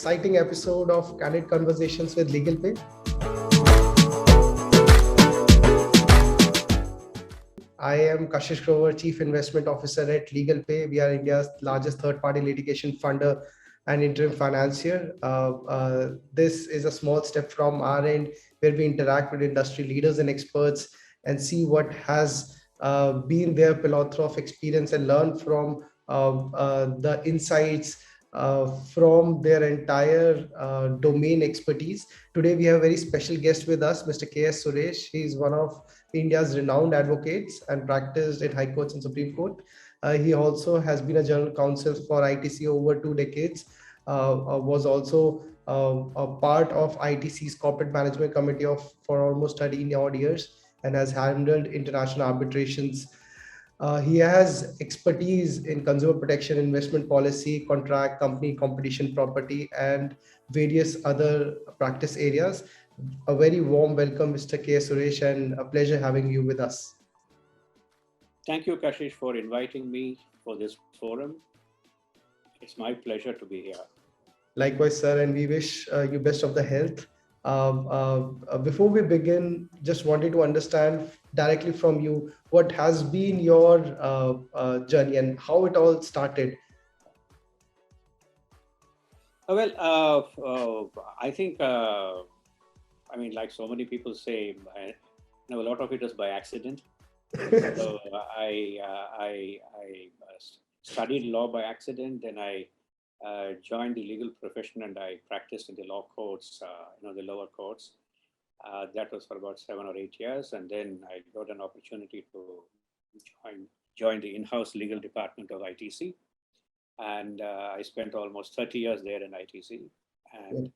exciting episode of Candid Conversations with Legal Pay. I am Kashish Grover, Chief Investment Officer at Legal Pay. We are India's largest third-party litigation funder and interim financier. This is a small step from our end where we interact with industry leaders and experts and see what has been their plethora of experience and learn from the insights from their entire domain expertise. Today, we have a very special guest with us, Mr. K.S. Suresh. He is one of India's renowned advocates and practiced in High Courts and Supreme Court. He also has been a general counsel for ITC over 2 decades, was also a part of ITC's corporate management committee for almost 13 odd years and has handled international arbitrations. He has expertise in consumer protection, investment policy, contract, company, competition, property, and various other practice areas. A very warm welcome, Mr. K. Suresh, and a pleasure having you with us. Thank you, Kashish, for inviting me for this forum. It's my pleasure to be here. Likewise, sir, and we wish you best of the health. Before we begin, just wanted to understand directly from you what has been your journey and how it all started. I think, like so many people say, a lot of it is by accident. So I studied law by accident, and I joined the legal profession, and I practiced in the law courts, the lower courts. That was for about 7 or 8 years, and then I got an opportunity to join the in-house legal department of ITC, and I spent almost 30 years there in ITC, and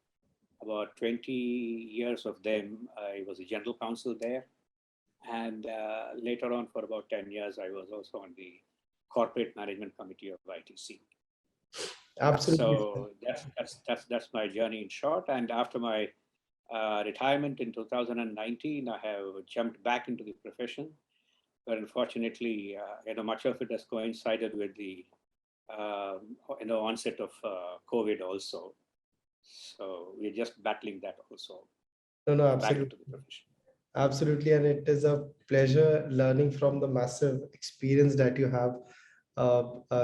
about 20 years of them I was a general counsel there, and later on for about 10 years I was also on the corporate management committee of ITC. Absolutely. So that's my journey in short. And after my retirement in 2019, I have jumped back into the profession, but unfortunately, much of it has coincided with the onset of COVID also. So we're just battling that also. No, absolutely. Back into the profession. Absolutely, and it is a pleasure learning from the massive experience that you have.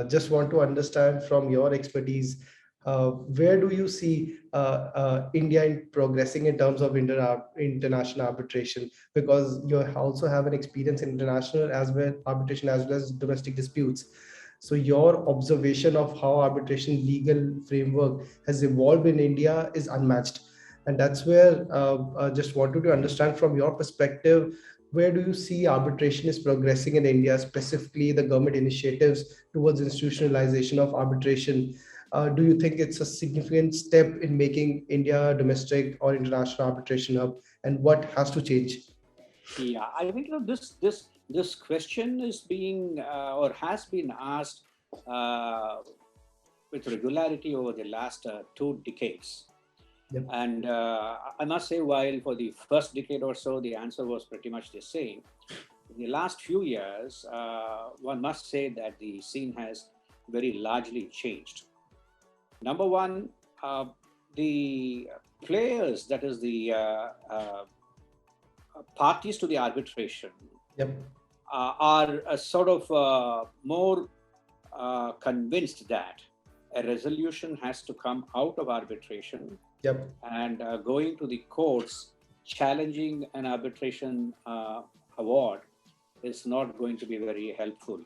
Just want to understand from your expertise, where do you see India in progressing in terms of international arbitration? Because you also have an experience in international as well arbitration as well as domestic disputes. So your observation of how arbitration legal framework has evolved in India is unmatched. And that's where just wanted to understand from your perspective, where do you see arbitration is progressing in India, specifically the government initiatives towards institutionalization of arbitration? Do you think it's a significant step in making India a domestic or international arbitration hub, and what has to change? Yeah, I think this question is being or has been asked with regularity over the last 2 decades. Yep. And I must say, while for the first decade or so, the answer was pretty much the same. In the last few years, one must say that the scene has very largely changed. Number one, the players, that is the parties to the arbitration, Yep. are sort of more convinced that a resolution has to come out of arbitration. Yep. And going to the courts, challenging an arbitration award is not going to be very helpful.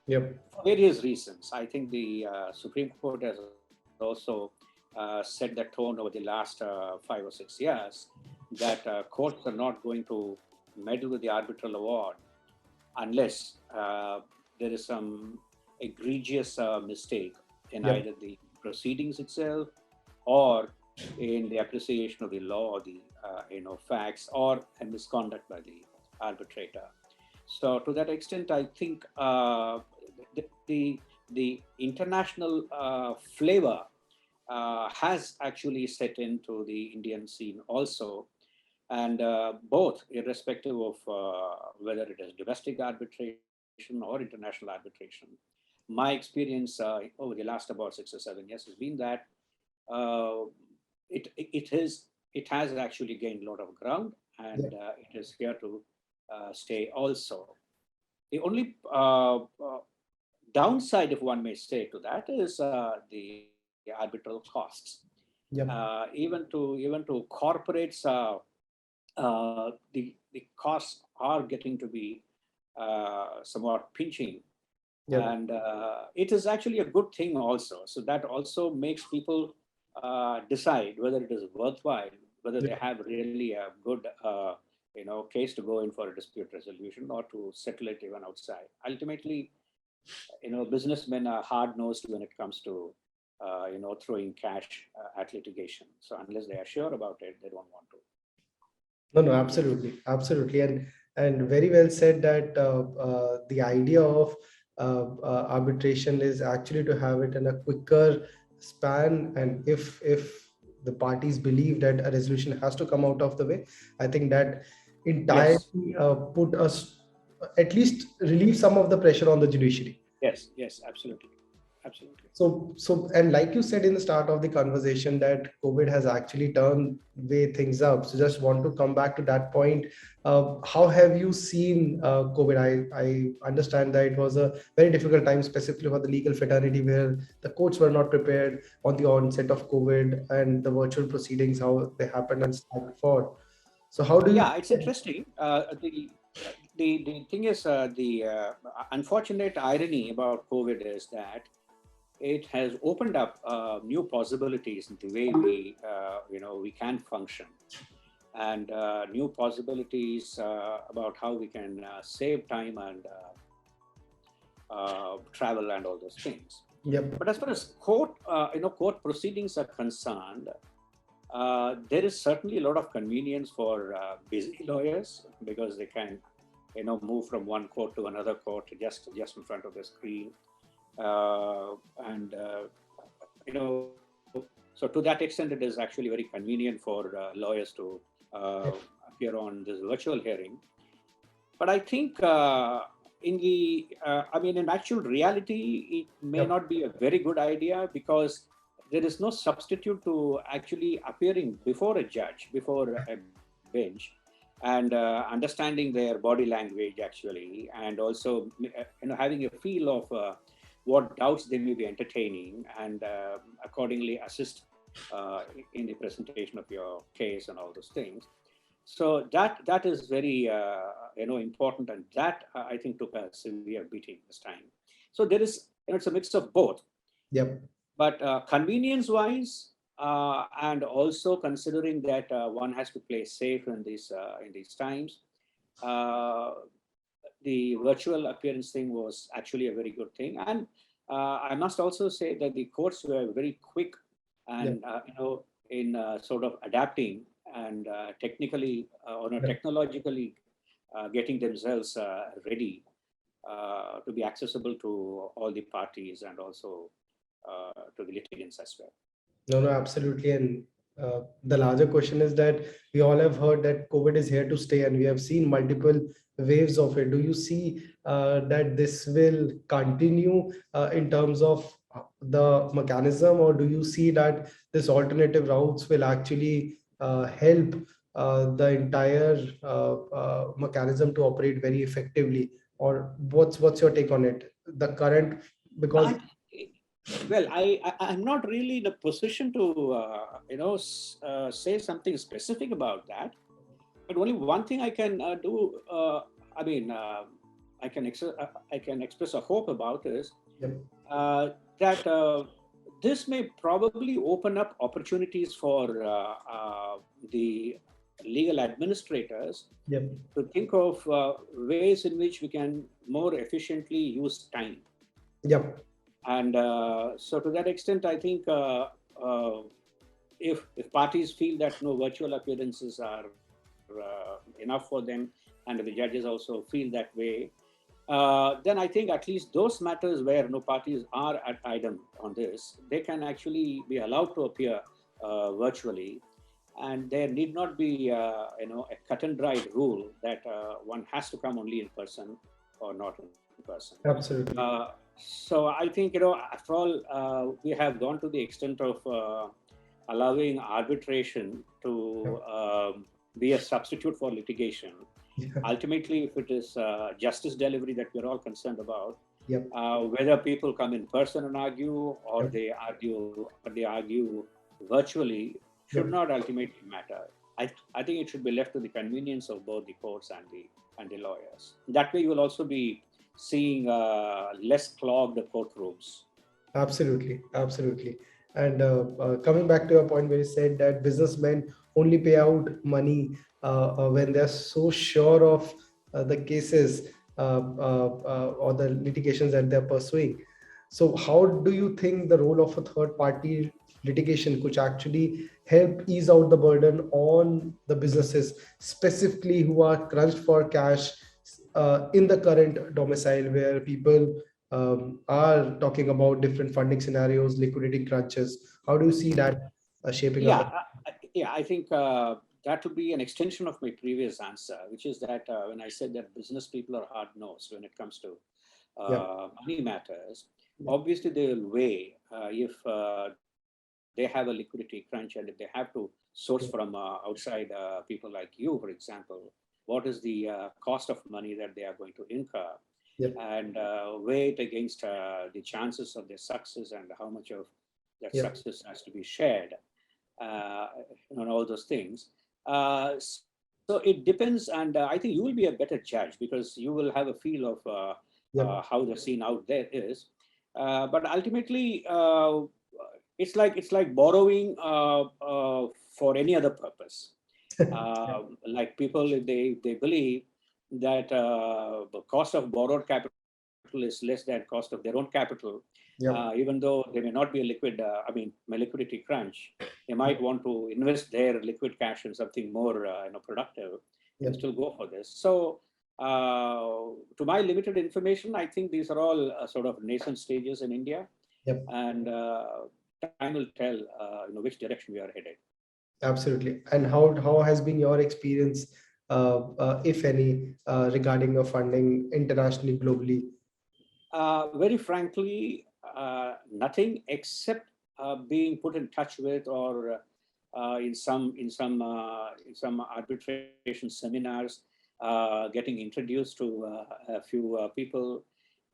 Yep. For various reasons. I think the Supreme Court has also set the tone over the last 5 or 6 years that courts are not going to meddle with the arbitral award unless there is some egregious mistake in Yep. either the proceedings itself or in the appreciation of the law or the facts, or a misconduct by the arbitrator. So to that extent, I think the international flavor has actually set into the Indian scene also, and both, irrespective of whether it is domestic arbitration or international arbitration. My experience over the last about 6 or 7 years has been that uh, it has actually gained a lot of ground, and it is here to stay also. The only downside, if one may say, to that is the arbitral costs. Yep. Even to corporates, the costs are getting to be somewhat pinching, Yep. and it is actually a good thing also. So that also makes people decide whether it is worthwhile, whether they Yep. have really a good case to go in for a dispute resolution or to settle it even outside. Ultimately, businessmen are hard nosed when it comes to throwing cash at litigation. So unless they are sure about it, they don't want to. No, no, absolutely, absolutely, and very well said that the idea of arbitration is actually to have it in a quicker span, and if the parties believe that a resolution has to come out of the way, I think that Yes, entirely put us, at least relieve some of the pressure on the judiciary. yes, absolutely, absolutely. So, and like you said in the start of the conversation, that COVID has actually turned way things up. So, just want to come back to that point. How have you seen COVID? I understand that it was a very difficult time, specifically for the legal fraternity, where the courts were not prepared on the onset of COVID and the virtual proceedings, how they happened and started for. So, how do Yeah, you? it's interesting. The thing is, the unfortunate irony about COVID is that it has opened up new possibilities in the way we can function, and new possibilities about how we can save time and travel and all those things. Yep. But as far as court proceedings are concerned, there is certainly a lot of convenience for busy lawyers because they can, move from one court to another court just in front of the screen, and so to that extent, it is actually very convenient for lawyers to appear on this virtual hearing. But I think in actual reality, it may Yep. not be a very good idea because there is no substitute to actually appearing before a judge, before a bench, and understanding their body language actually, and also having a feel of what doubts they may be entertaining, and accordingly assist in the presentation of your case and all those things. So that is very important, and that I think took a severe beating this time. So there is it's a mix of both, Yep. but convenience-wise, and also considering that one has to play safe in these times, uh, the virtual appearance thing was actually a very good thing. And I must also say that the courts were very quick Yep. and in sort of adapting and technically or no, Yep. technologically getting themselves ready to be accessible to all the parties and also to the litigants as well. No, no, absolutely. And the larger question is that we all have heard that COVID is here to stay, and we have seen multiple waves of it. Do you see that this will continue in terms of the mechanism, or do you see that this alternative routes will actually help the entire mechanism to operate very effectively? Or what's your take on it? The current, because I, I'm not really in a position to say something specific about that. But only one thing I can do. I mean, I can express a hope about is yep, that this may probably open up opportunities for the legal administrators yep, to think of ways in which we can more efficiently use time. yep, And so, to that extent, I think if parties feel that no virtual appearances are enough for them, and the judges also feel that way, then I think at least those matters where no parties are at item on this, they can actually be allowed to appear virtually, and there need not be a cut and dried rule that one has to come only in person or not in person. absolutely. So I think after all, we have gone to the extent of allowing arbitration to be a substitute for litigation. Yeah. Ultimately, if it is justice delivery that we're all concerned about, Yep. whether people come in person and argue, or Yep. they argue virtually, should Yep. not ultimately matter. I think it should be left to the convenience of both the courts and the lawyers. That way, you will also be seeing less clogged courtrooms. Absolutely, absolutely. And coming back to your point where you said that businessmen only pay out money when they're so sure of the cases or the litigations that they're pursuing. So, how do you think the role of a third party litigation could actually help ease out the burden on the businesses, specifically who are crunched for cash in the current domicile where people are talking about different funding scenarios, liquidity crunches. How do you see that shaping Yeah, up? I think that would be an extension of my previous answer, which is that when I said that business people are hard nosed when it comes to Yeah, money matters, yeah, obviously they will weigh if they have a liquidity crunch and if they have to source from outside people like you, for example, what is the cost of money that they are going to incur, yeah, and weigh it against the chances of their success and how much of that yeah, success has to be shared, uh, and all those things. So it depends, and I think you will be a better judge because you will have a feel of yeah, how the scene out there is. But ultimately, it's like borrowing for any other purpose. Like people, if they believe that the cost of borrowed capital is less than cost of their own capital, yeah, even though there may not be a liquidity crunch, they might want to invest their liquid cash in something more, productive, yeah, and still go for this. So, to my limited information, I think these are all sort of nascent stages in India, yeah. and time will tell, which direction we are headed. Absolutely. And how has been your experience, if any, regarding your funding internationally, globally? Very frankly, nothing except being put in touch with, or in some arbitration seminars, getting introduced to a few people.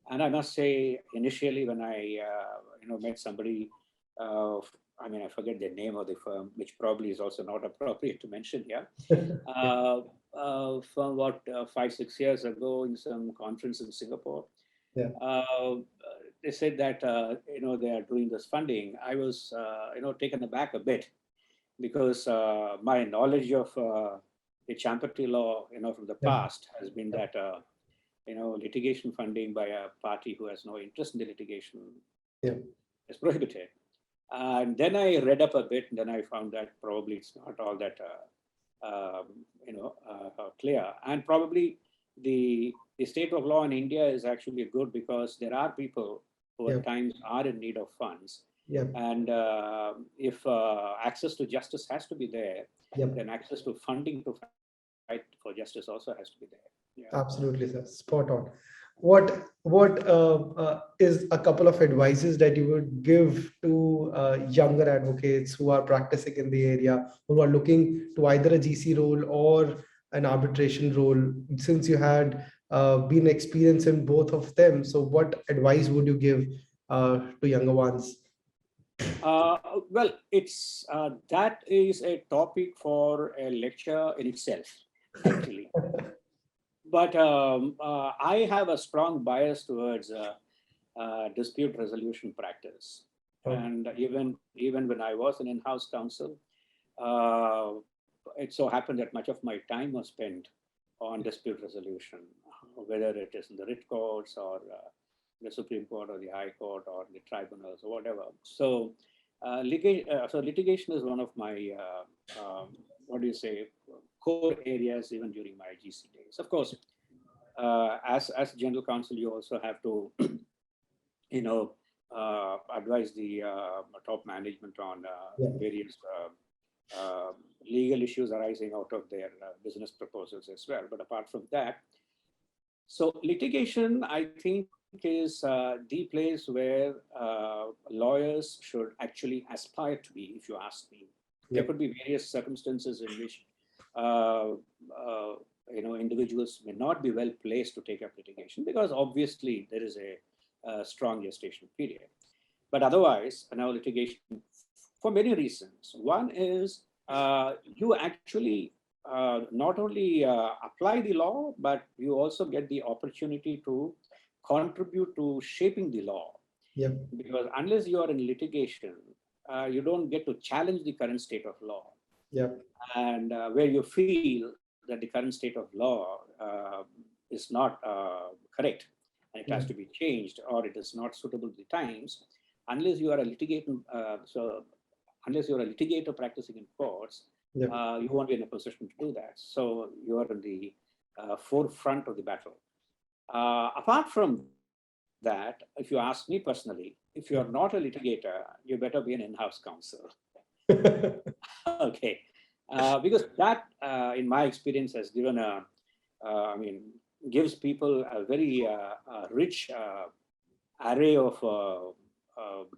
And I must say, initially when I met somebody, uh, I forget the name of the firm, which probably is also not appropriate to mention here. Uh, from what 5-6 years ago in some conference in Singapore, Yeah, uh, they said that they are doing this funding. I was taken aback a bit because my knowledge of the Champerty law from the yeah, past has been that litigation funding by a party who has no interest in the litigation yeah, is prohibited. And then I read up a bit, and then I found that probably it's not all that clear. And probably the state of law in India is actually good because there are people who yeah, at times are in need of funds, yeah, and if access to justice has to be there, yeah. then access to funding to fight for justice also has to be there. Yeah. Absolutely, sir. Spot on. What is a couple of advices that you would give to younger advocates who are practicing in the area, who are looking to either a GC role or an arbitration role? Since you had been experienced in both of them, so what advice would you give to younger ones? Well, it's that is a topic for a lecture in itself, actually. But I have a strong bias towards dispute resolution practice, Oh, and even when I was an in-house counsel, uh, it so happened that much of my time was spent on dispute resolution, whether it is in the writ courts or the Supreme Court or the High Court or the tribunals or whatever. So, litigation is one of my what do you say core areas even during my GC days. Of course, as general counsel, you also have to advise the top management on yeah, various legal issues arising out of their business proposals as well. But apart from that, so litigation, I think is the place where lawyers should actually aspire to be, if you ask me. There Yep. could be various circumstances in which uh, individuals may not be well placed to take up litigation because obviously there is a strong gestation period. But otherwise, now litigation for many reasons. One is you actually not only apply the law, but you also get the opportunity to contribute to shaping the law. Yep. Because unless you are in litigation, you don't get to challenge the current state of law. Yep. And where you feel that the current state of law is not correct and it has to Yep. be changed or it is not suitable to the times, unless you are a litigator, unless you're a litigator practicing in courts, Yep. you won't be in a position to do that. So you are in the forefront of the battle. Apart from that, if you ask me personally, if you're not a litigator, you better be an in-house counsel. Okay, because that, in my experience, has given I mean, gives people a very rich array of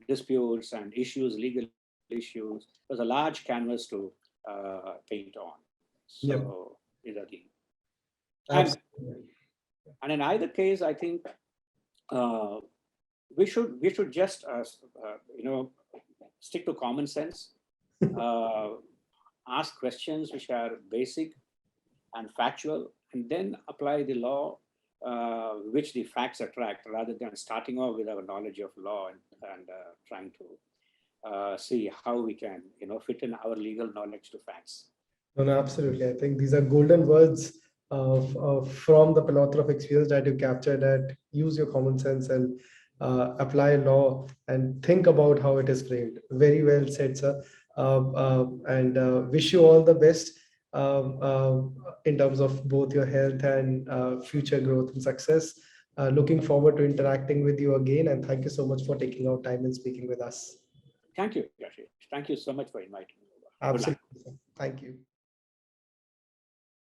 disputes and issues, legal issues. There's a large canvas to paint on. Yep. So these are the and Absolutely. and in either case, I think uh, we should just stick to common sense, uh, ask questions which are basic and factual, and then apply the law which the facts attract, rather than starting off with our knowledge of law and trying to see how we can fit in our legal knowledge to facts. No, no, absolutely. I think these are golden words from the plethora of experience that you captured. That use your common sense and apply law and think about how it is framed. Very well said, sir. And wish you all the best in terms of both your health and future growth and success. Looking forward to interacting with you again. And thank you so much for taking out time and speaking with us. Thank you, Kashish. Thank you so much for inviting me over. Good luck. Absolutely, sir. Thank you.